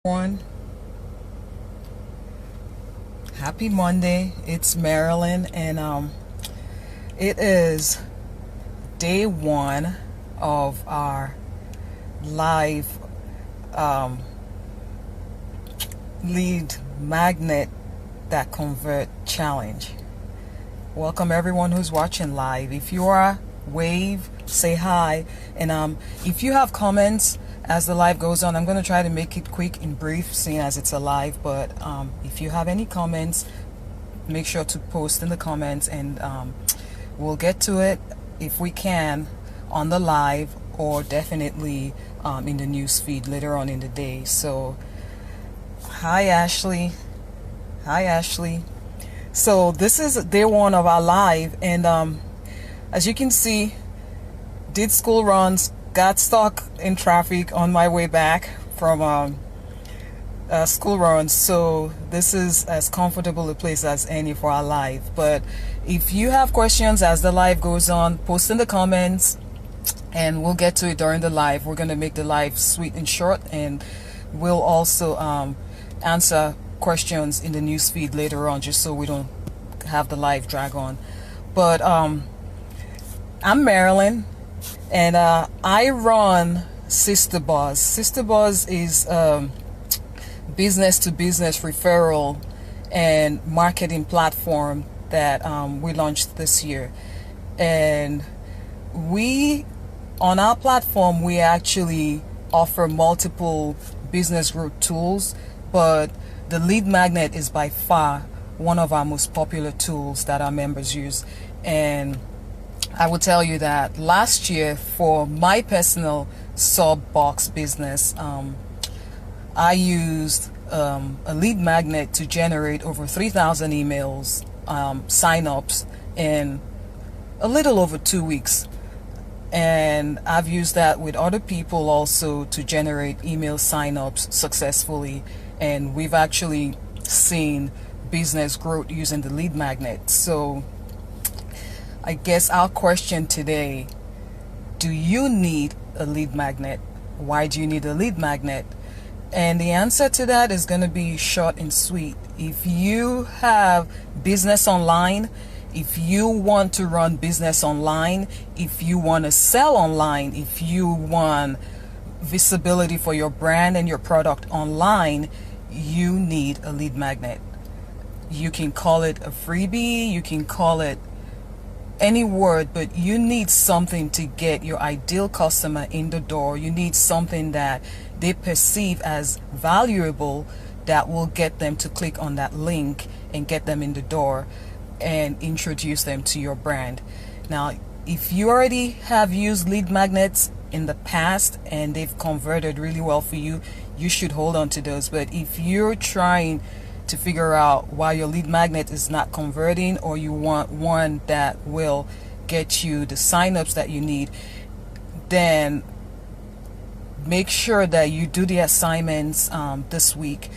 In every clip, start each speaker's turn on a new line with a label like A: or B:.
A: Everyone, happy Monday. It's Marilyn, and it is day one of our live um, lead magnet that convert challenge. Welcome everyone who's watching live. If you are, wave, say hi, and if you have comments as the live goes on, I'm going to try to make it quick and brief, seeing as it's a live. But if you have any comments, make sure to post in the comments, and we'll get to it if we can on the live, or definitely in the news feed later on in the day. So hi Ashley. Hi Ashley. So this is day one of our live, and as you can see, did school runs, got stuck in traffic on my way back from school runs. So this is as comfortable a place as any for our live. But if you have questions as the live goes on, post in the comments and we'll get to it during the live. We're going to make the live sweet and short, and we'll also answer questions in the news feed later on, just so we don't have the live drag on. But I'm Marilyn, and I run Sister Buzz. Sister Buzz is business to business referral and marketing platform that we launched this year. And on our platform, we actually offer multiple business growth tools, but the lead magnet is by far one of our most popular tools that our members use. And I will tell you that last year, for my personal sub box business, I used a lead magnet to generate over 3,000 emails, sign-ups in a little over 2 weeks. And I've used that with other people also to generate email sign-ups successfully. And we've actually seen business growth using the lead magnet. So I guess our question today: do you need a lead magnet? Why do you need a lead magnet? And the answer to that is going to be short and sweet. If you have business online, if you want to run business online, if you want to sell online, if you want visibility for your brand and your product online, you need a lead magnet. You can call it a freebie, you can call it any word, but you need something to get your ideal customer in the door. You need something that they perceive as valuable, that will get them to click on that link and get them in the door and introduce them to your brand. Now, if you already have used lead magnets in the past and they've converted really well for you, you should hold on to those. But if you're trying to figure out why your lead magnet is not converting, or you want one that will get you the signups that you need, then make sure that you do the assignments this week.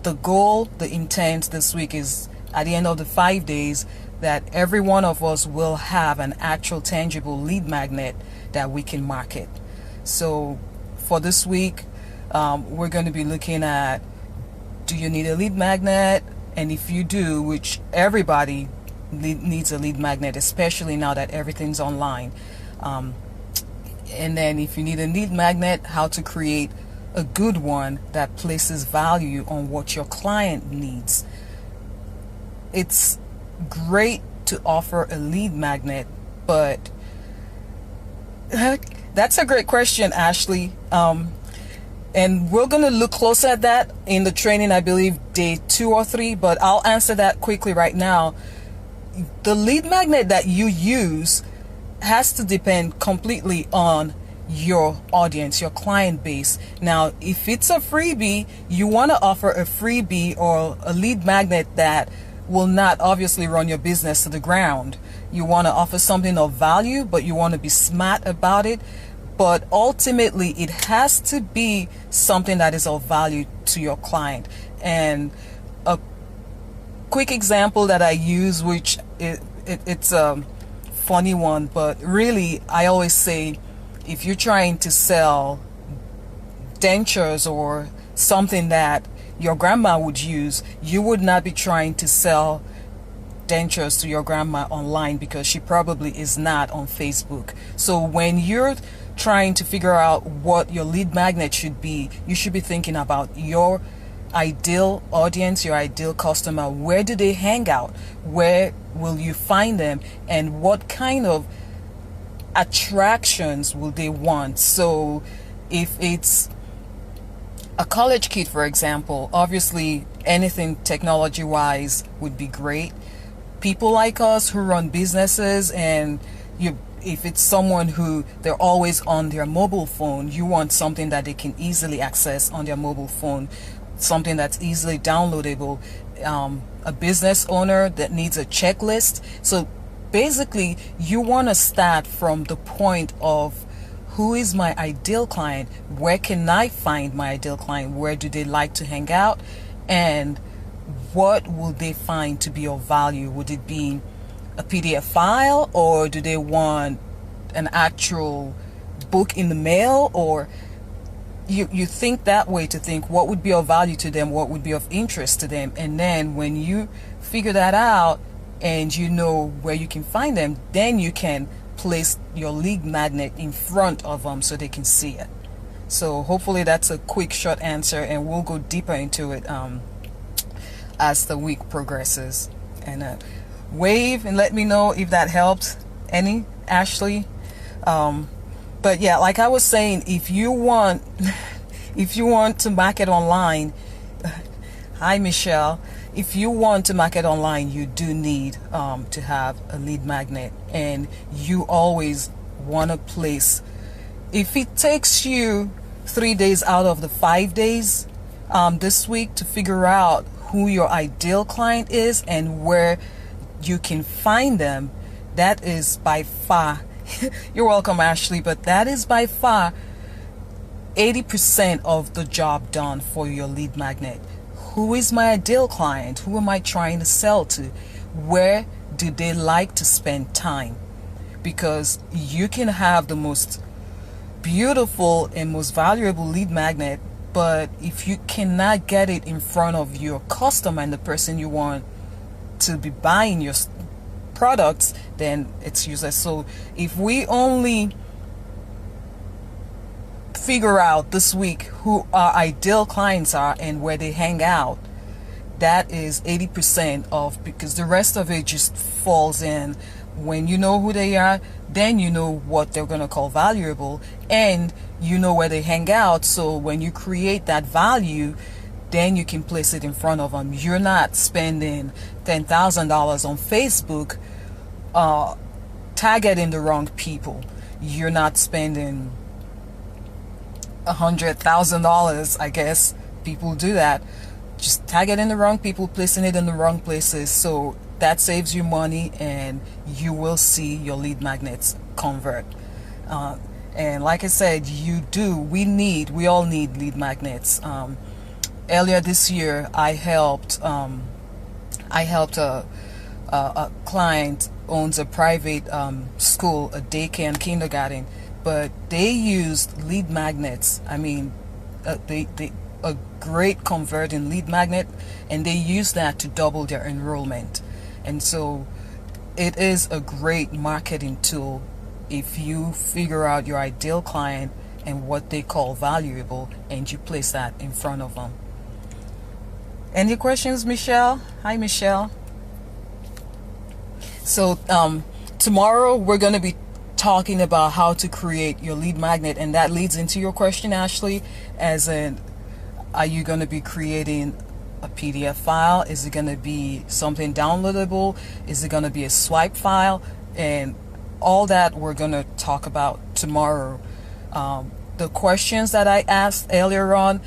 A: The goal, the intent this week is, at the end of the 5 days, that every one of us will have an actual tangible lead magnet that we can market. So for this week, we're going to be looking at, do you need a lead magnet? And if you do, which everybody needs a lead magnet, especially now that everything's online. And then if you need a lead magnet, how to create a good one that places value on what your client needs. It's great to offer a lead magnet, but that's a great question, Ashley. And we're going to look closer at that in the training, I believe day 2 or 3, but I'll answer that quickly right now. The lead magnet that you use has to depend completely on your audience, your client base. Now, if it's a freebie, you want to offer a freebie or a lead magnet that will not obviously run your business to the ground. You want to offer something of value, but you want to be smart about it. But ultimately, it has to be something that is of value to your client. And a quick example that I use, which it's a funny one, but really I always say, if you're trying to sell dentures or something that your grandma would use, you would not be trying to sell dentures to your grandma online because she probably is not on Facebook. So when you're trying to figure out what your lead magnet should be, you should be thinking about your ideal audience, your ideal customer. Where do they hang out? Where will you find them? And what kind of attractions will they want? So if it's a college kid, for example, obviously anything technology wise would be great. People like us who run businesses, and if it's someone who they're always on their mobile phone, you want something that they can easily access on their mobile phone, something that's easily downloadable. A business owner that needs a checklist. So basically, you want to start from the point of, who is my ideal client? Where can I find my ideal client? Where do they like to hang out? And what will they find to be of value? Would it be a PDF file, or do they want an actual book in the mail? Or you think that way, to think what would be of value to them, what would be of interest to them. And then when you figure that out and you know where you can find them, then you can place your lead magnet in front of them so they can see it. So hopefully that's a quick, short answer, and we'll go deeper into it as the week progresses. And wave and let me know if that helped any, Ashley. But yeah, like I was saying, if you want to market online, hi Michelle, if you want to market online, you do need to have a lead magnet, and you always want to place, if it takes you 3 days out of the 5 days this week to figure out who your ideal client is and where you can find them, that is by far you're welcome, Ashley, but that is by far 80% of the job done for your lead magnet. Who is my ideal client? Who am I trying to sell to? Where do they like to spend time? Because you can have the most beautiful and most valuable lead magnet, but if you cannot get it in front of your customer and the person you want to be buying your products, then it's useless. So if we only figure out this week who our ideal clients are and where they hang out, that is 80% of, because the rest of it just falls in. When you know who they are, then you know what they're going to call valuable, and you know where they hang out. So when you create that value, then you can place it in front of them. You're not spending $10,000 on Facebook targeting the wrong people. You're not spending $100,000, I guess people do that, just targeting the wrong people, placing it in the wrong places. So that saves you money, and you will see your lead magnets convert. And like I said, we all need lead magnets. Earlier this year, I helped a client owns a private school, a daycare and kindergarten, but they used lead magnets. I mean, a great converting lead magnet, and they used that to double their enrollment. And so it is a great marketing tool if you figure out your ideal client and what they call valuable, and you place that in front of them. Any questions, Michelle? Hi, Michelle. So tomorrow we're going to be talking about how to create your lead magnet, and that leads into your question, Ashley, as in, are you going to be creating a PDF file? Is it going to be something downloadable? Is it going to be a swipe file? And all that we're going to talk about tomorrow. The questions that I asked earlier on,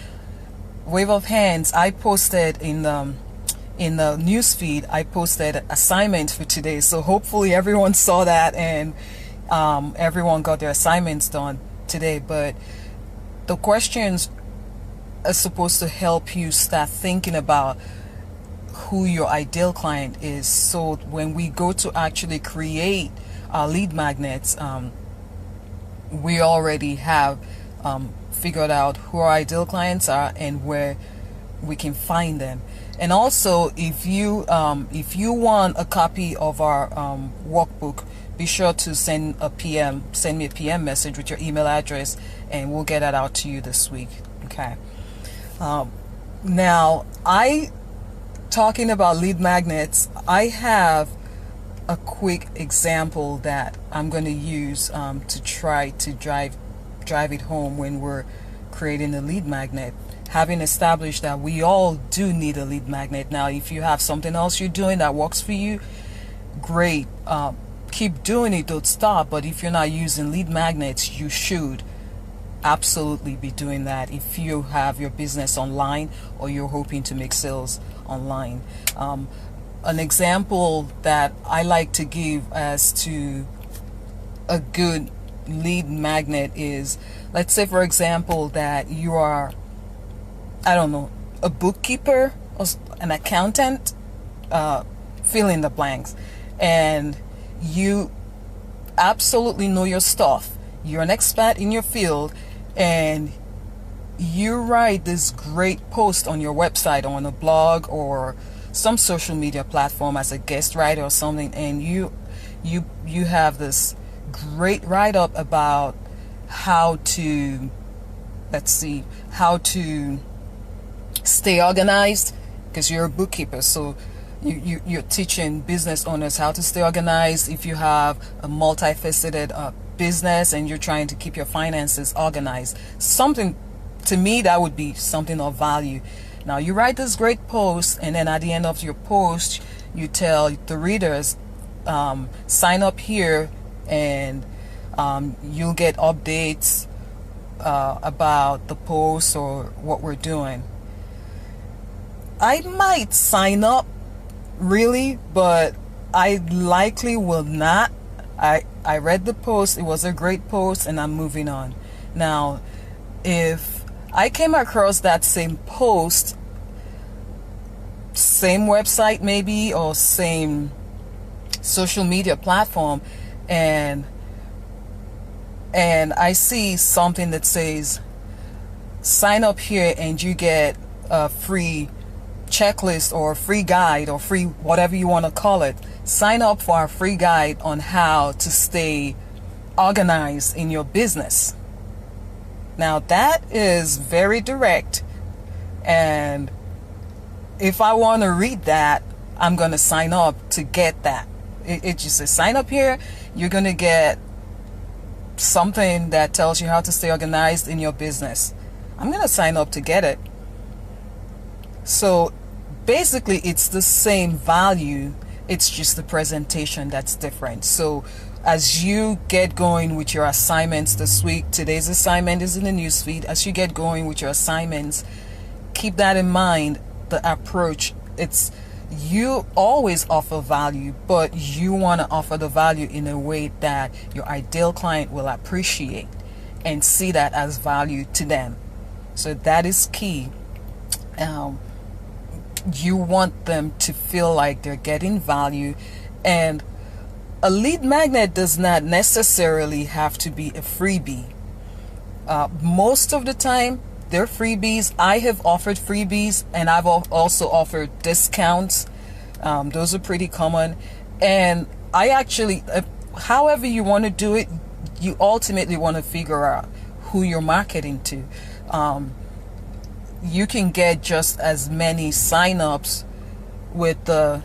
A: wave of hands, I posted in the news feed, I posted assignment for today. So hopefully everyone saw that, and everyone got their assignments done today. But the questions are supposed to help you start thinking about who your ideal client is. So when we go to actually create our lead magnets, we already have figured out who our ideal clients are and where we can find them. And also, if you want a copy of our workbook, be sure to send me a PM message with your email address, and we'll get that out to you this week. Okay. Now, talking about lead magnets, I have a quick example that I'm going to use to try to drive it home when we're creating a lead magnet. Having established that we all do need a lead magnet. Now, if you have something else you're doing that works for you, great. Keep doing it, don't stop. But if you're not using lead magnets, you should absolutely be doing that if you have your business online or you're hoping to make sales online. An example that I like to give as to a good lead magnet is, let's say for example that you are, I don't know, a bookkeeper or an accountant, fill in the blanks, and you absolutely know your stuff. You're an expert in your field, and you write this great post on your website or on a blog or some social media platform as a guest writer or something, and you have this great write-up about how to stay organized, because you're a bookkeeper, so you're teaching business owners how to stay organized. If you have a multifaceted business and you're trying to keep your finances organized, something, to me, that would be something of value. Now, you write this great post, and then at the end of your post, you tell the readers, sign up here, and you'll get updates about the post or what we're doing. I might sign up, really, but I likely will not. I read the post, it was a great post, and I'm moving on. Now, if I came across that same post, same website maybe, or same social media platform, and I see something that says sign up here and you get a free checklist or a free guide or free whatever you want to call it, sign up for a free guide on how to stay organized in your business. Now, that is very direct, and if I want to read that, I'm going to sign up to get that. It just says sign up here, you're going to get something that tells you how to stay organized in your business. I'm going to sign up to get it. So basically, it's the same value, it's just the presentation that's different. So as you get going with your assignments this week, today's assignment is in the newsfeed. As you get going with your assignments, keep that in mind. The approach, it's, you always offer value, but you want to offer the value in a way that your ideal client will appreciate and see that as value to them. So that is key. You want them to feel like they're getting value, and a lead magnet does not necessarily have to be a freebie. Most of the time, they're freebies. I have offered freebies, and I've also offered discounts. Those are pretty common. And I actually, however you want to do it, you ultimately want to figure out who you're marketing to. You can get just as many sign-ups with the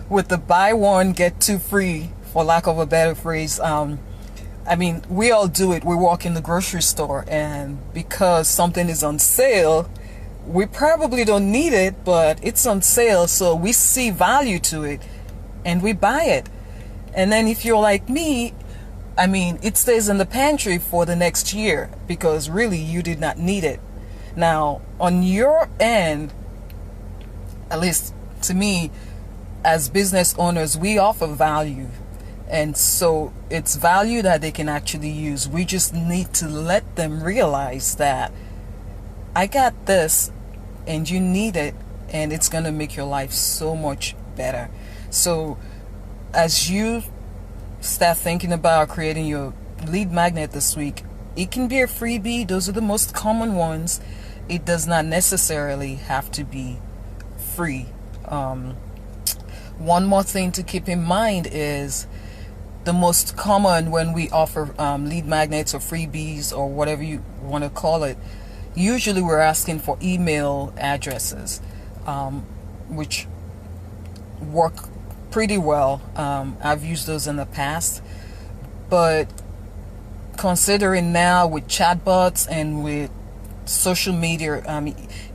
A: with the buy one get two free, for lack of a better phrase. I mean, we all do it. We walk in the grocery store, and because something is on sale, we probably don't need it, but it's on sale, so we see value to it and we buy it. And then if you're like me, I mean, it stays in the pantry for the next year because really you did not need it. Now, on your end, at least to me, as business owners, we offer value. And so it's value that they can actually use. We just need to let them realize that I got this and you need it, and it's going to make your life so much better. So as you start thinking about creating your lead magnet this week, It can be a freebie. Those are the most common ones. It does not necessarily have to be free. One more thing to keep in mind is the most common when we offer lead magnets or freebies or whatever you want to call it, usually we're asking for email addresses, which work pretty well. I've used those in the past, but considering now with chatbots and with social media,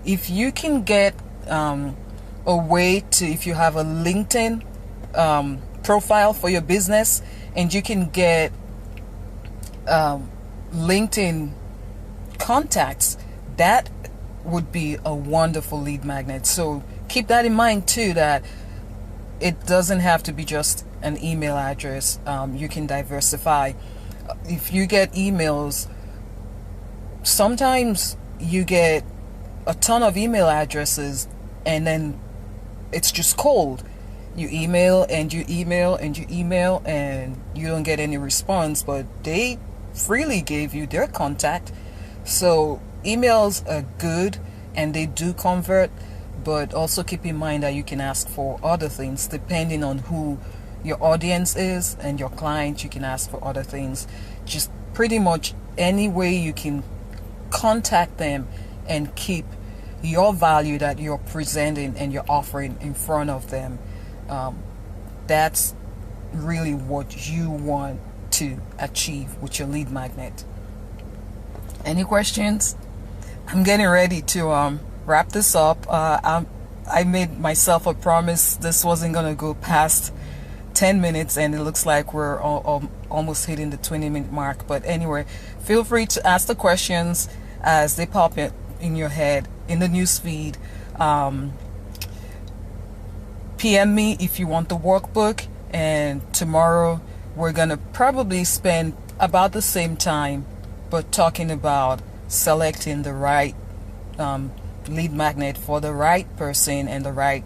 A: if you can get a way to, if you have a LinkedIn profile for your business and you can get LinkedIn contacts, that would be a wonderful lead magnet. So keep that in mind too, that it doesn't have to be just an email address. You can diversify. If you get emails, sometimes you get a ton of email addresses and then it's just cold. You email and you email and you email and you don't get any response, but they freely gave you their contact. So emails are good and they do convert, but also keep in mind that you can ask for other things depending on who your audience is and your client. You can ask for other things. Just pretty much any way you can contact them and keep your value that you're presenting and you're offering in front of them. That's really what you want to achieve with your lead magnet. Any questions? I'm getting ready to wrap this up. I made myself a promise this wasn't going to go past 10 minutes, and it looks like we're almost hitting the 20-minute mark. But anyway, feel free to ask the questions as they pop in your head in the news feed. PM me if you want the workbook, and tomorrow we're gonna probably spend about the same time but talking about selecting the right lead magnet for the right person and the right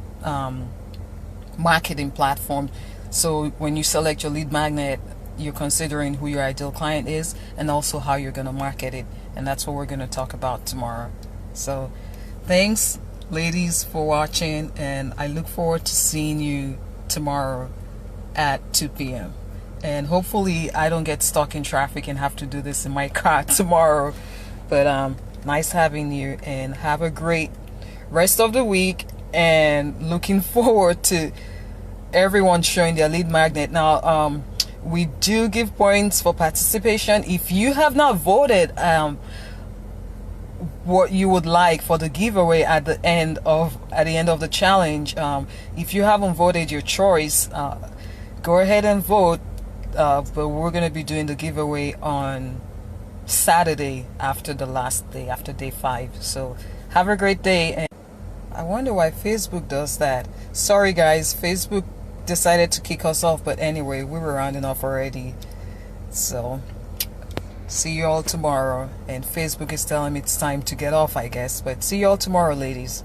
A: marketing platform. So when you select your lead magnet, you're considering who your ideal client is and also how you're going to market it, and that's what we're going to talk about tomorrow. So thanks ladies for watching, and I look forward to seeing you tomorrow at 2 p.m. and hopefully I don't get stuck in traffic and have to do this in my car tomorrow. But nice having you, and have a great rest of the week, and looking forward to everyone showing their lead magnet. Now we do give points for participation. If you have not voted what you would like for the giveaway at the end of the challenge, if you haven't voted your choice, go ahead and vote. But we're going to be doing the giveaway on Saturday after the last day, after day 5. So have a great day. And I wonder why Facebook does that. Sorry guys, Facebook decided to kick us off, but anyway, we were rounding off already. So see you all tomorrow, and Facebook is telling me it's time to get off, I guess. But see you all tomorrow, ladies.